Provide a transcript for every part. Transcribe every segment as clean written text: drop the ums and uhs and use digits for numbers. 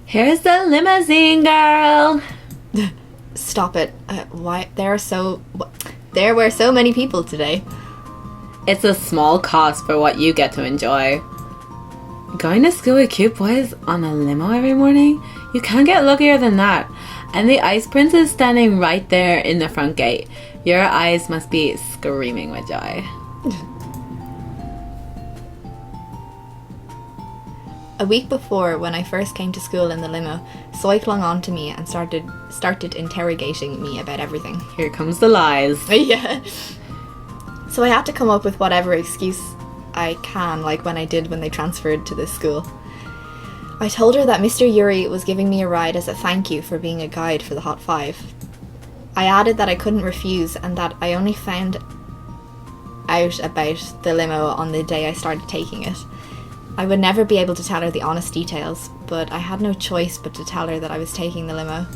Here's the limousine, girl. Stop it. Why there were so many people today. It's a small cost for what you get to enjoy. Going to school with cute boys on a limo every morning? You can't get luckier than that. And the Ice Prince is standing right there in the front gate. Your eyes must be screaming with joy. A week before, when I first came to school in the limo, Soy clung on to me and started interrogating me about everything. Here comes the lies. Yeah. So I had to come up with whatever excuse I can, like when I did when they transferred to this school. I told her that Mr. Yuri was giving me a ride as a thank you for being a guide for the Hot Five. I added that I couldn't refuse and that I only found out about the limo on the day I started taking it. I would never be able to tell her the honest details, but I had no choice but to tell her that I was taking the limo.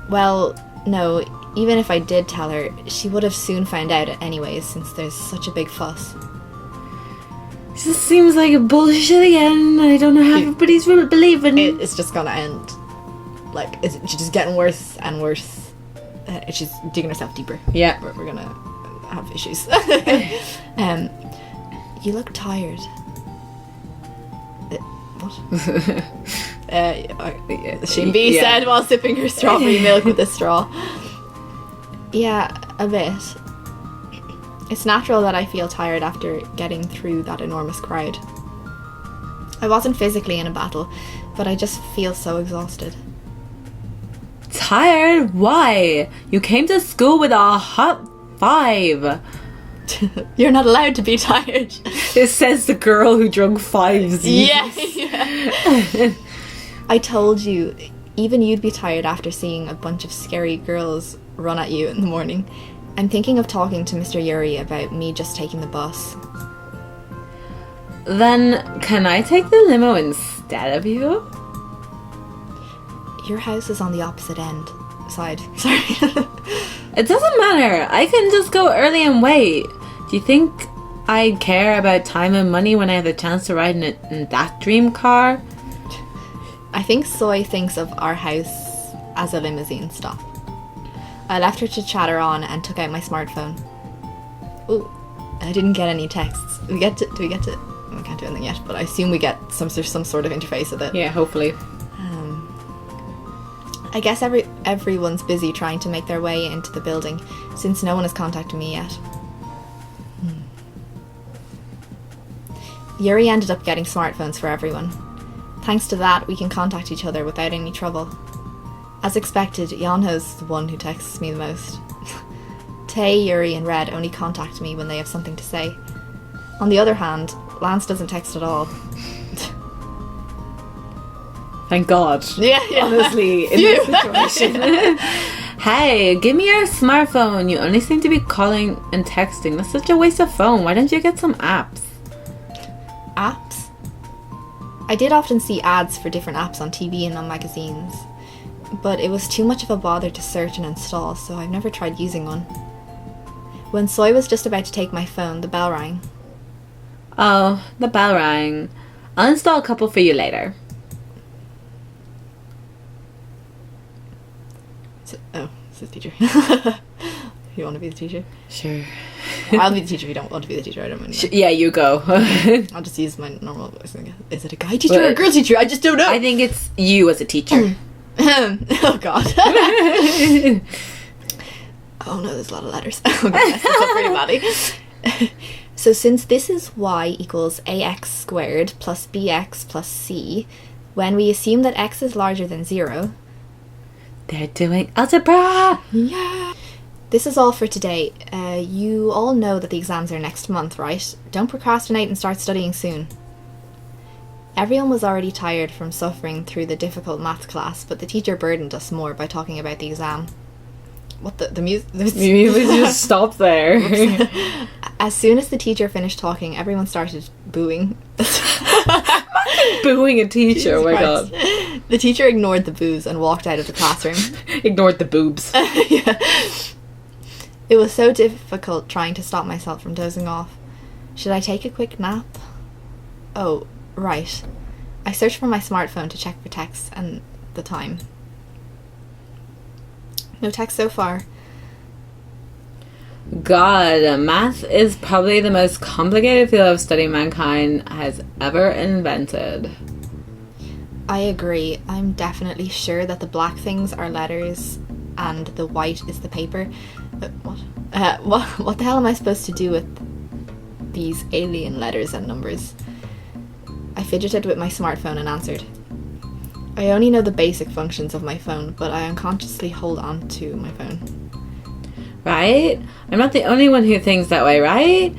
Well, no, even if I did tell her, she would have soon found out anyways, since there's such a big fuss. This seems like a bullshit again. I don't know how everybody's really believing. It's just gonna end. Like, she's just getting worse and worse. She's digging herself deeper. Yeah. We're gonna have issues. You look tired. What? Shin B said while sipping her strawberry milk with a straw. Yeah, a bit. It's natural that I feel tired after getting through that enormous crowd. I wasn't physically in a battle, but I just feel so exhausted. Tired? Why? You came to school with a Hot Five. You're not allowed to be tired. It says the girl who drunk 5s. Yeah. I told you, even you'd be tired after seeing a bunch of scary girls run at you in the morning. I'm thinking of talking to Mr. Yuri about me just taking the bus. Then, can I take the limo instead of you? Your house is on the opposite side. Sorry. It doesn't matter. I can just go early and wait. Do you think I care about time and money when I have the chance to ride in that dream car? I think Soy thinks of our house as a limousine stop. I left her to chatter on and took out my smartphone. Ooh, I didn't get any texts. Do we get to? We can't do anything yet, but I assume we get some sort of interface with it. Yeah, hopefully. I guess everyone's busy trying to make their way into the building, since no one has contacted me yet. Yuri ended up getting smartphones for everyone. Thanks to that, we can contact each other without any trouble. As expected, Yeonho's the one who texts me the most. Tae, Yuri and Red only contact me when they have something to say. On the other hand, Lance doesn't text at all. Thank God. Yeah. Honestly, in this situation. Hey, give me your smartphone. You only seem to be calling and texting. That's such a waste of phone. Why don't you get some apps? Apps? I did often see ads for different apps on TV and on magazines, but it was too much of a bother to search and install, so I've never tried using one. When Soy was just about to take my phone, the bell rang. Oh, the bell rang. I'll install a couple for you later. It's the teacher. You want to be the teacher? Sure. I'll be the teacher if you don't want to be the teacher. I don't mind. Yeah, you go. I'll just use my normal voice. Is it a guy teacher or a girl teacher? I just don't know. I think it's you as a teacher. Oh God. Oh no, there's a lot of letters. Oh God, that's pretty badly. So since this is y equals ax squared plus bx plus c, when we assume that x is larger than 0... They're doing algebra! Yeah! This is all for today. You all know that the exams are next month, right? Don't procrastinate and start studying soon. Everyone was already tired from suffering through the difficult math class, but the teacher burdened us more by talking about the exam. What the music? You just stop there. As soon as the teacher finished talking, everyone started booing. Booing a teacher, Jesus oh my Christ. God. The teacher ignored the boos and walked out of the classroom. Ignored the boobs. Yeah. It was so difficult trying to stop myself from dozing off. Should I take a quick nap? Oh, right. I searched for my smartphone to check for texts and the time. No text so far. God, math is probably the most complicated field of study mankind has ever invented. I agree. I'm definitely sure that the black things are letters and the white is the paper. But what the hell am I supposed to do with these alien letters and numbers? I fidgeted with my smartphone and answered. I only know the basic functions of my phone, but I unconsciously hold on to my phone. Right? I'm not the only one who thinks that way, right?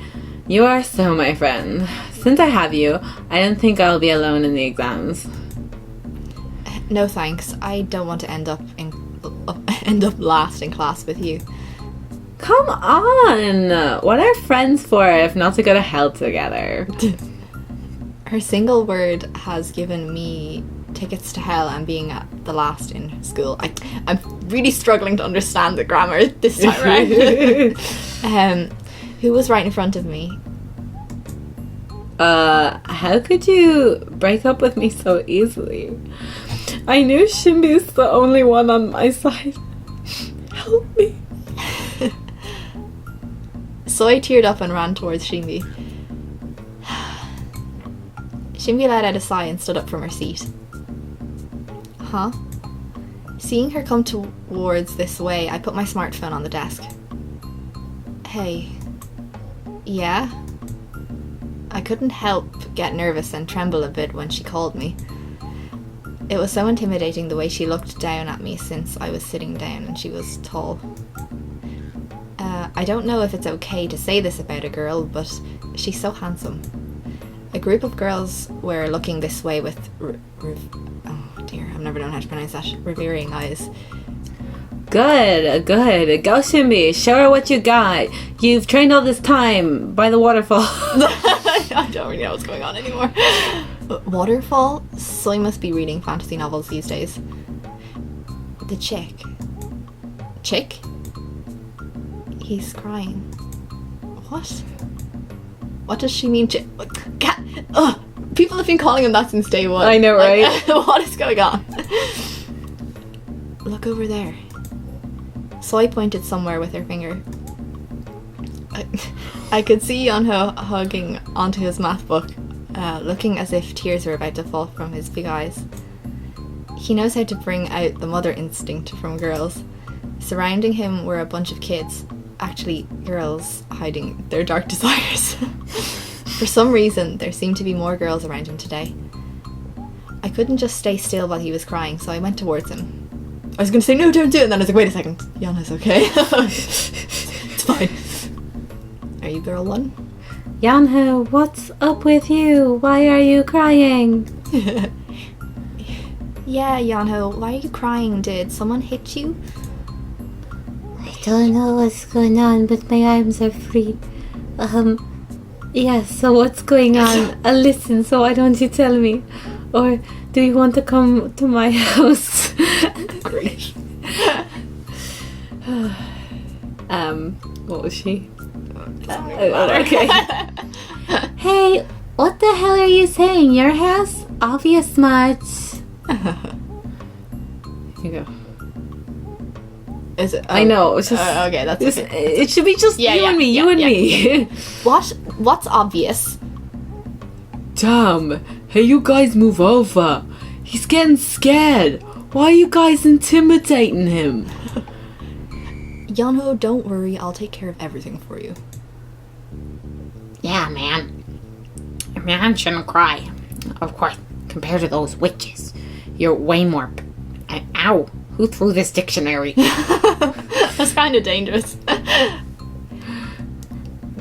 You are so my friend. Since I have you, I don't think I'll be alone in the exams. No thanks. I don't want to end up last in class with you. Come on! What are friends for if not to go to hell together? Her single word has given me tickets to hell and being at the last in school. I'm really struggling to understand the grammar this time around. Who was right in front of me? How could you break up with me so easily? I knew Shimbi's the only one on my side. Help me. Soy teared up and ran towards Shimbi. Shimbi let out a sigh and stood up from her seat. Huh? Seeing her come towards this way, I put my smartphone on the desk. Hey. Yeah? I couldn't help get nervous and tremble a bit when she called me. It was so intimidating the way she looked down at me since I was sitting down and she was tall. I don't know if it's okay to say this about a girl, but she's so handsome. A group of girls were looking this way with oh dear, I've never known how to pronounce that. Revering eyes. Good. Go, Shimbi. Show her what you got. You've trained all this time by the waterfall. I don't really know what's going on anymore. Waterfall? Soy must be reading fantasy novels these days. The chick? He's crying. What? What does she mean? People have been calling him that since day one. I know, right? What is going on? Look over there. Soy pointed somewhere with her finger. I could see Yeonho hugging onto his math book, looking as if tears were about to fall from his big eyes. He knows how to bring out the mother instinct from girls. Surrounding him were a bunch of kids, actually girls, hiding their dark desires. For some reason, there seemed to be more girls around him today. I couldn't just stay still while he was crying, so I went towards him. I was going to say, no, don't do it, and then I was like, wait a second, Yeonho's okay. It's fine. Are you girl one? Yeonho, what's up with you? Why are you crying? Yeah, Yeonho, why are you crying? Did someone hit you? I don't know what's going on, but my arms are free. Yeah, so what's going on? Listen, so why don't you tell me? Or do you want to come to my house? Great. What was she? Okay. Hey, what the hell are you saying? Your house? Obvious much. Here you go. Is it? I know. It's just okay. That's okay. It should be just you and me. You and me. What's obvious? Damn. Hey, you guys, move over. He's getting scared. Why are you guys intimidating him? Yeonho, don't worry. I'll take care of everything for you. Yeah, man. A man shouldn't cry. Of course, compared to those witches, you're way more... Ow! Who threw this dictionary? That's kind of dangerous.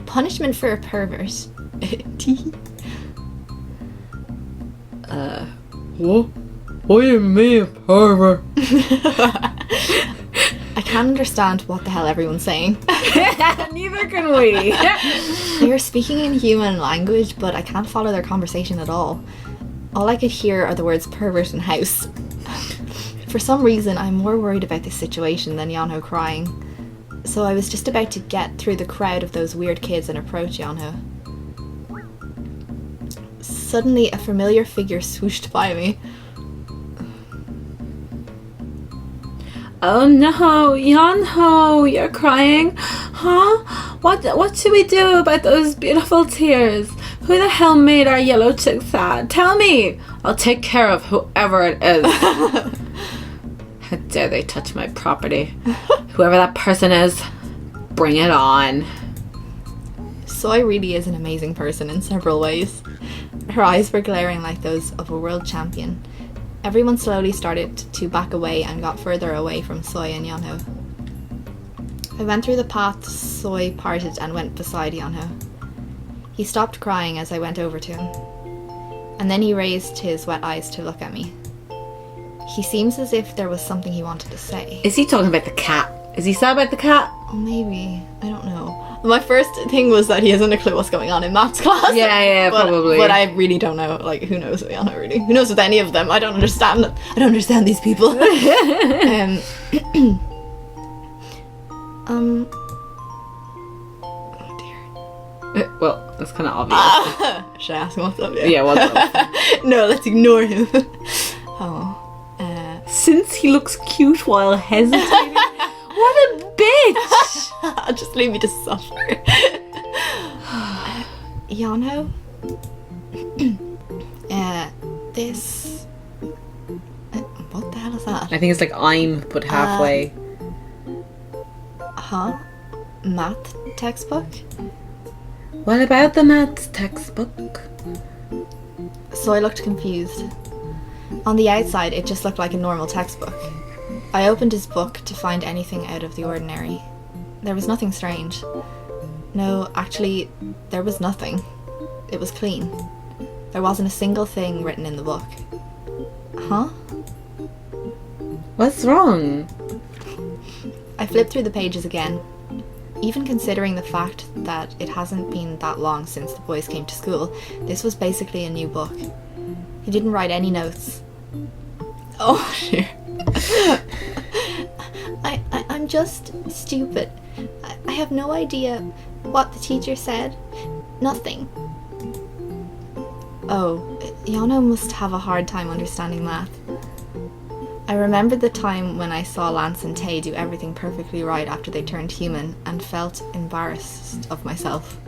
Punishment for a pervert. What? What do you mean, pervert? I can't understand what the hell everyone's saying. Neither can we. They're speaking in human language, but I can't follow their conversation at all. All I could hear are the words pervert and house. For some reason, I'm more worried about this situation than Yeonho crying. So I was just about to get through the crowd of those weird kids and approach Yeonho. Suddenly, a familiar figure swooshed by me. Oh no, Yeonho, you're crying? Huh? What should we do about those beautiful tears? Who the hell made our yellow chick sad? Tell me! I'll take care of whoever it is. How dare they touch my property? Whoever that person is, bring it on. Soy really is an amazing person in several ways. Her eyes were glaring like those of a world champion. Everyone slowly started to back away and got further away from Soy and Yeonho. I went through the path Soy parted and went beside Yeonho. He stopped crying as I went over to him, and then he raised his wet eyes to look at me. He seems as if there was something he wanted to say. Is he talking about the cat? Is he sad about the cat? Oh, maybe. I don't know. My first thing was that he hasn't a clue what's going on in maths class. Yeah, probably. But I really don't know. Like, who knows Yeonho, really? Who knows with any of them? I don't understand. I don't understand these people. Oh dear. Well, that's kind of obvious. Should I ask him what's up? Yeah, what's up? No, let's ignore him. Oh. Since he looks cute while hesitating. What a bitch! Just leave me to suffer. Yeonho? This... what the hell is that? I think it's like I'm, but halfway. Huh? Math textbook? What about the maths textbook? So I looked confused. On the outside, it just looked like a normal textbook. I opened his book to find anything out of the ordinary. There was nothing strange. No, actually, there was nothing. It was clean. There wasn't a single thing written in the book. Huh? What's wrong? I flipped through the pages again. Even considering the fact that it hasn't been that long since the boys came to school, this was basically a new book. He didn't write any notes. Oh, dear. I'm just stupid. I have no idea what the teacher said. Nothing. Oh, Yeonho must have a hard time understanding math. I remembered the time when I saw Lance and Tay do everything perfectly right after they turned human and felt embarrassed of myself.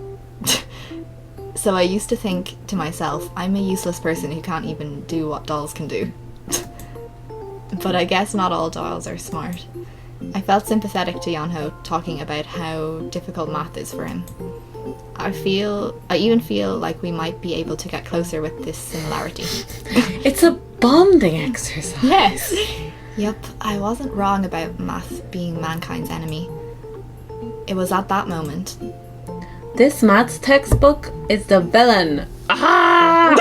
So I used to think to myself, I'm a useless person who can't even do what dolls can do. But I guess not all dolls are smart. I felt sympathetic to Yeonho talking about how difficult math is for him. I even feel like we might be able to get closer with this similarity. It's a bonding exercise. Yes. Yep, I wasn't wrong about math being mankind's enemy. It was at that moment. This maths textbook is the villain. Ah!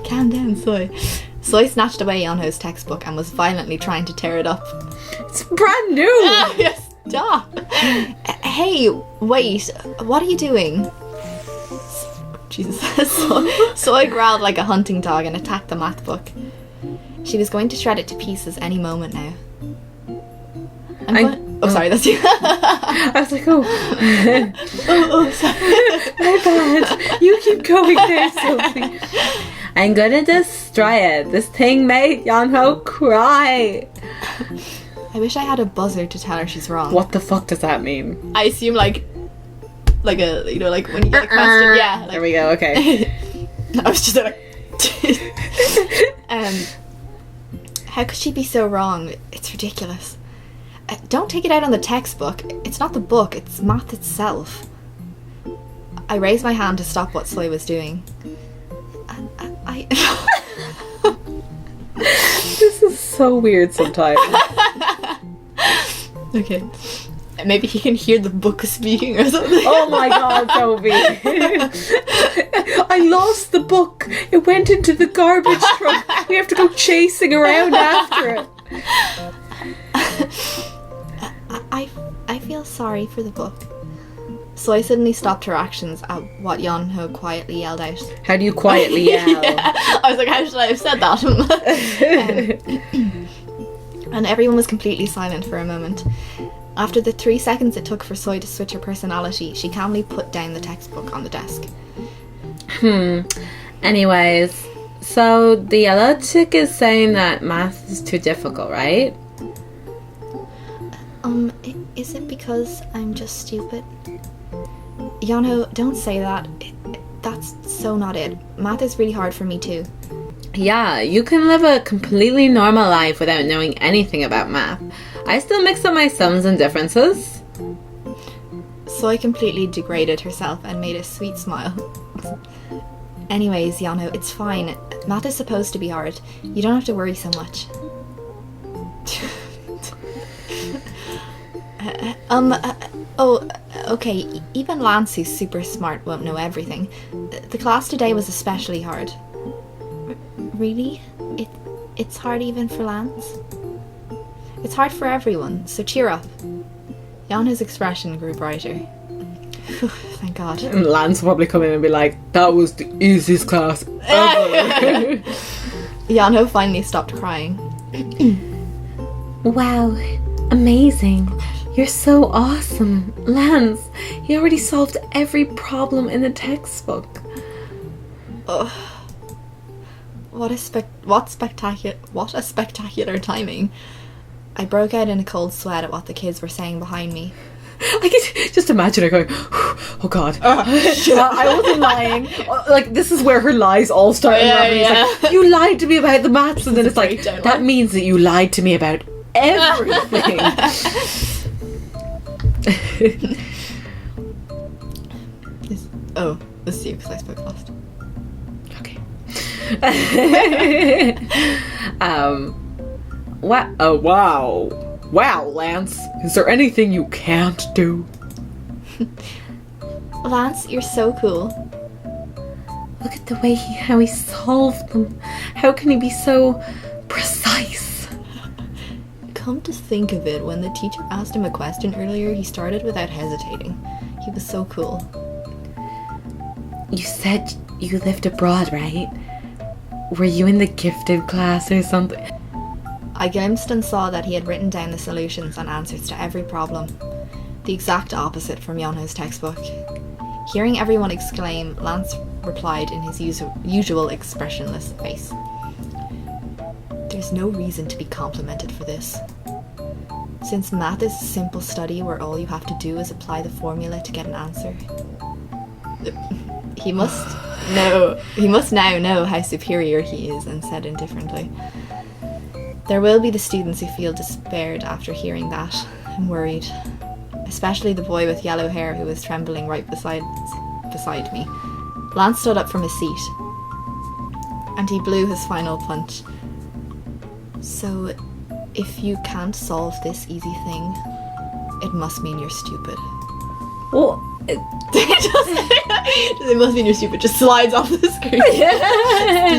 Calm down, Soy. Soy snatched away Yeonho's textbook and was violently trying to tear it up. It's brand new! Yes, stop! Hey, wait, what are you doing? Jesus. Soy growled like a hunting dog and attacked the math book. She was going to shred it to pieces any moment now. Oh, sorry, that's you. I was like, oh. Sorry. My bad. You keep going there, Sophie. I'm gonna destroy it. This thing made Yeonho cry. I wish I had a buzzer to tell her she's wrong. What the fuck does that mean? I assume like a, you know, like when you get a question. Yeah. Like, there we go, okay. I was just like... how could she be so wrong? It's ridiculous. Don't take it out on the textbook. It's not the book, it's math itself. I raised my hand to stop what Soy was doing. I This is so weird sometimes. Okay. Maybe he can hear the book speaking or something. Oh my god, Sophie. I lost the book. It went into the garbage truck. We have to go chasing around after it. I feel sorry for the book. Soy suddenly stopped her actions at what Yeonho quietly yelled out. How do you quietly yell? Yeah. I was like, how should I have said that? And everyone was completely silent for a moment. After the 3 seconds it took for Soy to switch her personality, she calmly put down the textbook on the desk. Anyways, so the yellow chick is saying that math is too difficult, right? Is it because I'm just stupid? Yeonho, don't say that. That's so not it. Math is really hard for me too. Yeah, you can live a completely normal life without knowing anything about math. I still mix up my sums and differences. Soy completely degraded herself and made a sweet smile. Anyways, Yeonho, it's fine. Math is supposed to be hard. You don't have to worry so much. Okay, even Lance, who's super smart, won't know everything. The class today was especially hard. Really? It's hard even for Lance? It's hard for everyone, so cheer up. Yeonho's expression grew brighter. Thank God. And Lance will probably come in and be like, that was the easiest class ever. Yeonho finally stopped crying. Wow, amazing. You're so awesome. Lance, you already solved every problem in the textbook. What a spectacular timing. I broke out in a cold sweat at what the kids were saying behind me. I can just imagine her going, oh God. I wasn't lying. Like, this is where her lies all start. It's like, you lied to me about the maths. And then it's like, that means that you lied to me about everything. This is you because I spoke last. Okay. What? Oh, wow. Wow, Lance. Is there anything you can't do? Lance, you're so cool. Look at the way how he solved them. How can he be so precise? Come to think of it, when the teacher asked him a question earlier, he started without hesitating. He was so cool. You said you lived abroad, right? Were you in the gifted class or something? I glimpsed and saw that he had written down the solutions and answers to every problem. The exact opposite from Yeonho's textbook. Hearing everyone exclaim, Lance replied in his usual expressionless face. There's no reason to be complimented for this. Since math is a simple study where all you have to do is apply the formula to get an answer. He must now know how superior he is, and said indifferently. There will be the students who feel despaired after hearing that, and worried. Especially the boy with yellow hair who was trembling right beside me. Lance stood up from his seat, and he blew his final punch. So, if you can't solve this easy thing, it must mean you're stupid. Well, it must mean you're stupid. Just slides off the screen.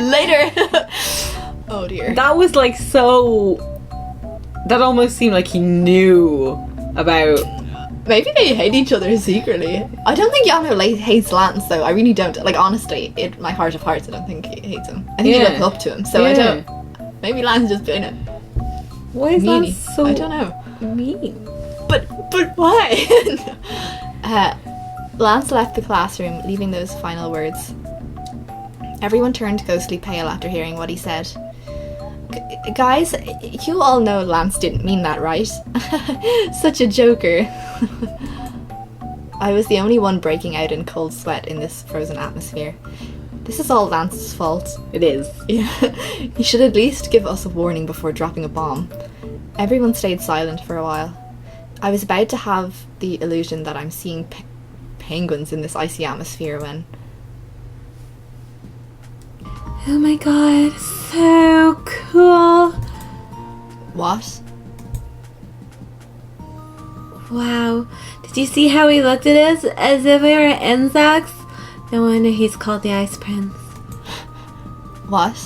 Later. Oh dear. That was like so... That almost seemed like he knew about... Maybe they hate each other secretly. I don't think Yeonho hates Lance though. I really don't. Like, honestly, in my heart of hearts, I don't think he hates him. I think he looks up to him. So I don't... Maybe Lance just doing it. Why is Meanie. that so... I don't know. mean? But why? Lance left the classroom, leaving those final words. Everyone turned ghostly pale after hearing what he said. Guys, you all know Lance didn't mean that, right? Such a joker. I was the only one breaking out in cold sweat in this frozen atmosphere. This is all Lance's fault. It is. Yeah. He should at least give us a warning before dropping a bomb. Everyone stayed silent for a while. I was about to have the illusion that I'm seeing penguins in this icy atmosphere when... Oh my god, so cool. What? Wow. Did you see how he looked at us as if we were insects? No wonder he's called the Ice Prince. What?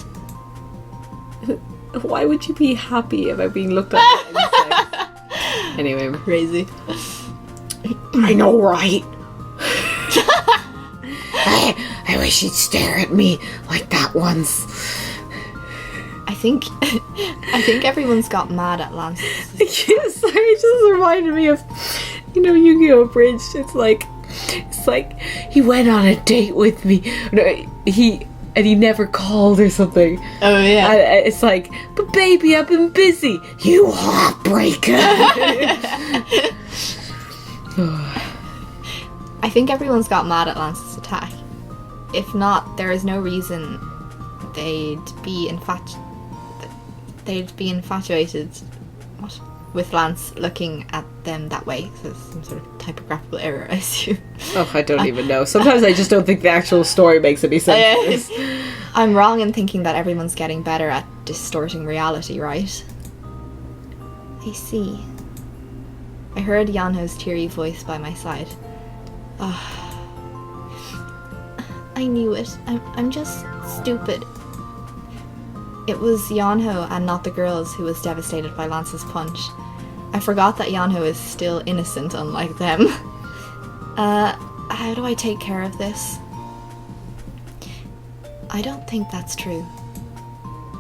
Why would you be happy about being looked at as insects? Anyway. Crazy. I know, right? I wish he'd stare at me like that once. I think everyone's got mad at Lance. Yes, sorry, it just reminded me of, Yu-Gi-Oh! Abridged. It's like he went on a date with me. No, he and he never called or something. Oh, yeah. And it's like, but baby, I've been busy. You heartbreaker. I think everyone's got mad at Lance's attack. If not, there is no reason they'd be infatuated with Lance looking at them that way. So it's some sort of typographical error, I assume. Oh, I don't even know. Sometimes I just don't think the actual story makes any sense. I'm wrong in thinking that everyone's getting better at distorting reality, right? I see. I heard Yeonho's teary voice by my side. I knew it. I'm just stupid. It was Yeonho and not the girls who was devastated by Lance's punch. I forgot that Yeonho is still innocent, unlike them. How do I take care of this? I don't think that's true.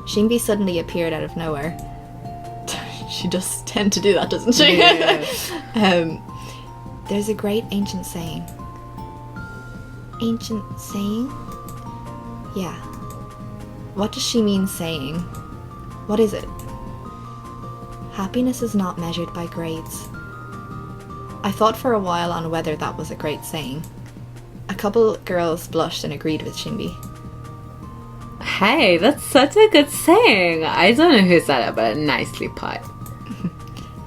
Shinbi suddenly appeared out of nowhere. She does tend to do that, doesn't she? Yeah. There's a great ancient saying. Ancient saying? Yeah. What does she mean saying? What is it? Happiness is not measured by grades. I thought for a while on whether that was a great saying. A couple girls blushed and agreed with Shinbi. Hey, that's such a good saying. I don't know who said it, but nicely put.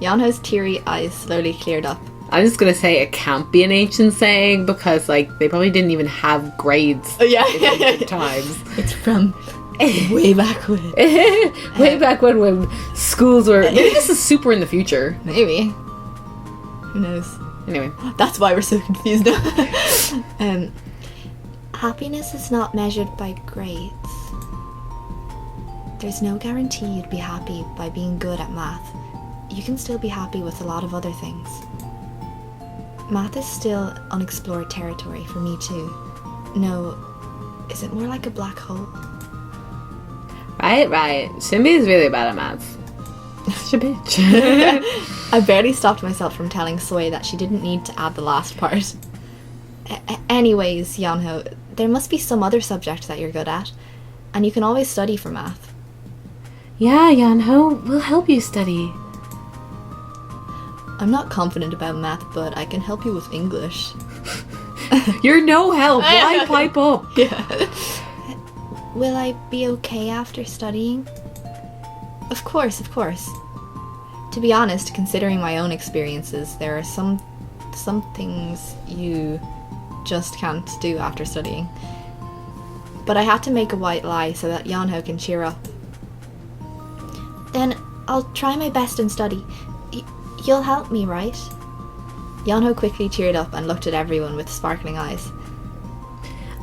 Yeonho's teary eyes slowly cleared up. I'm just gonna say it can't be an ancient saying because, like, they probably didn't even have grades Oh, yeah. in ancient times. It's from way back when. Way back when schools were... Maybe this is super in the future. Maybe. Who knows? Anyway. That's why we're so confused now. Happiness is not measured by grades. There's no guarantee you'd be happy by being good at math. You can still be happy with a lot of other things. Math is still unexplored territory for me too. No, is it more like a black hole? Right. Shinbi is really bad at maths. She's a bitch. I barely stopped myself from telling Soy that she didn't need to add the last part. Anyways, Yeonho, there must be some other subject that you're good at, and you can always study for math. Yeah, Yeonho, we'll help you study. I'm not confident about math, but I can help you with English. You're no help. Why pipe up? Yeah. Will I be okay after studying? Of course. To be honest, considering my own experiences, there are some things you just can't do after studying. But I had to make a white lie so that Yeonho can cheer up. Then I'll try my best and study. You'll help me, right? Yeonho quickly cheered up and looked at everyone with sparkling eyes.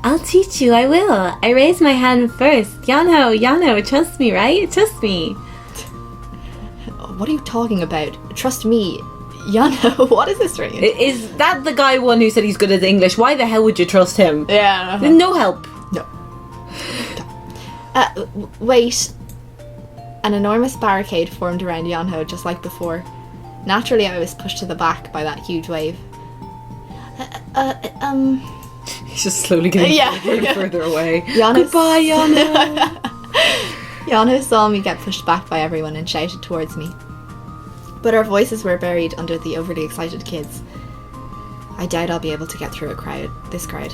I'll teach you, I will. I raised my hand first. Yeonho, trust me, right? Trust me. What are you talking about? Trust me. Yeonho, what is this ring? Is that the guy one who said he's good at English? Why the hell would you trust him? Yeah. No help. No. Wait. An enormous barricade formed around Yeonho just like before. Naturally, I was pushed to the back by that huge wave. He's just slowly getting further and further away. Goodbye, Yeonho. Yeonho saw me get pushed back by everyone and shouted towards me. But our voices were buried under the overly excited kids. I doubt I'll be able to get through this crowd.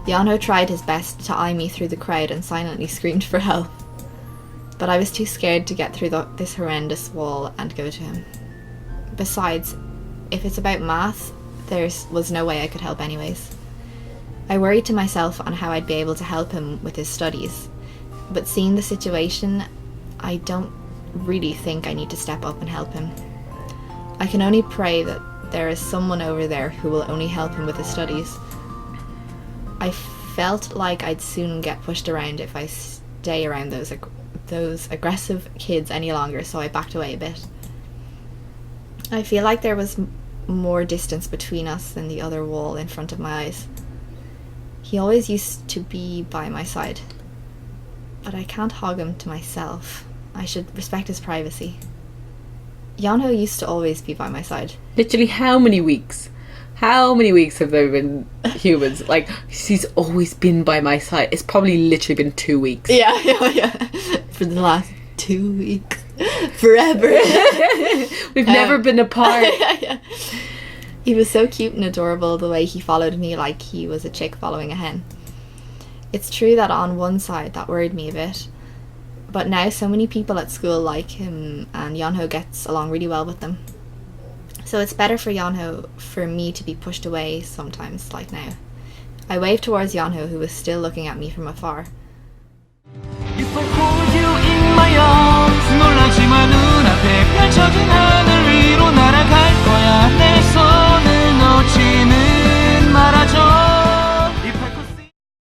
Yeonho tried his best to eye me through the crowd and silently screamed for help. But I was too scared to get through this horrendous wall and go to him. Besides, if it's about math, there was no way I could help anyways. I worried to myself on how I'd be able to help him with his studies, but seeing the situation, I don't really think I need to step up and help him. I can only pray that there is someone over there who will only help him with his studies. I felt like I'd soon get pushed around if I stay around those aggressive kids any longer, so I backed away a bit. I feel like there was more distance between us than the other wall in front of my eyes. He always used to be by my side, but I can't hog him to myself. I should respect his privacy. Yeonho used to always be by my side. Literally how many weeks? How many weeks have there been humans? Like, he's always been by my side. It's probably literally been 2 weeks. Yeah. For the last 2 weeks. Forever. We've never been apart. Yeah. He was so cute and adorable the way he followed me like he was a chick following a hen. It's true that on one side that worried me a bit, but now so many people at school like him and Yeonho gets along really well with them. So it's better for Yeonho for me to be pushed away sometimes, like now. I waved towards Yeonho, who was still looking at me from afar. If I call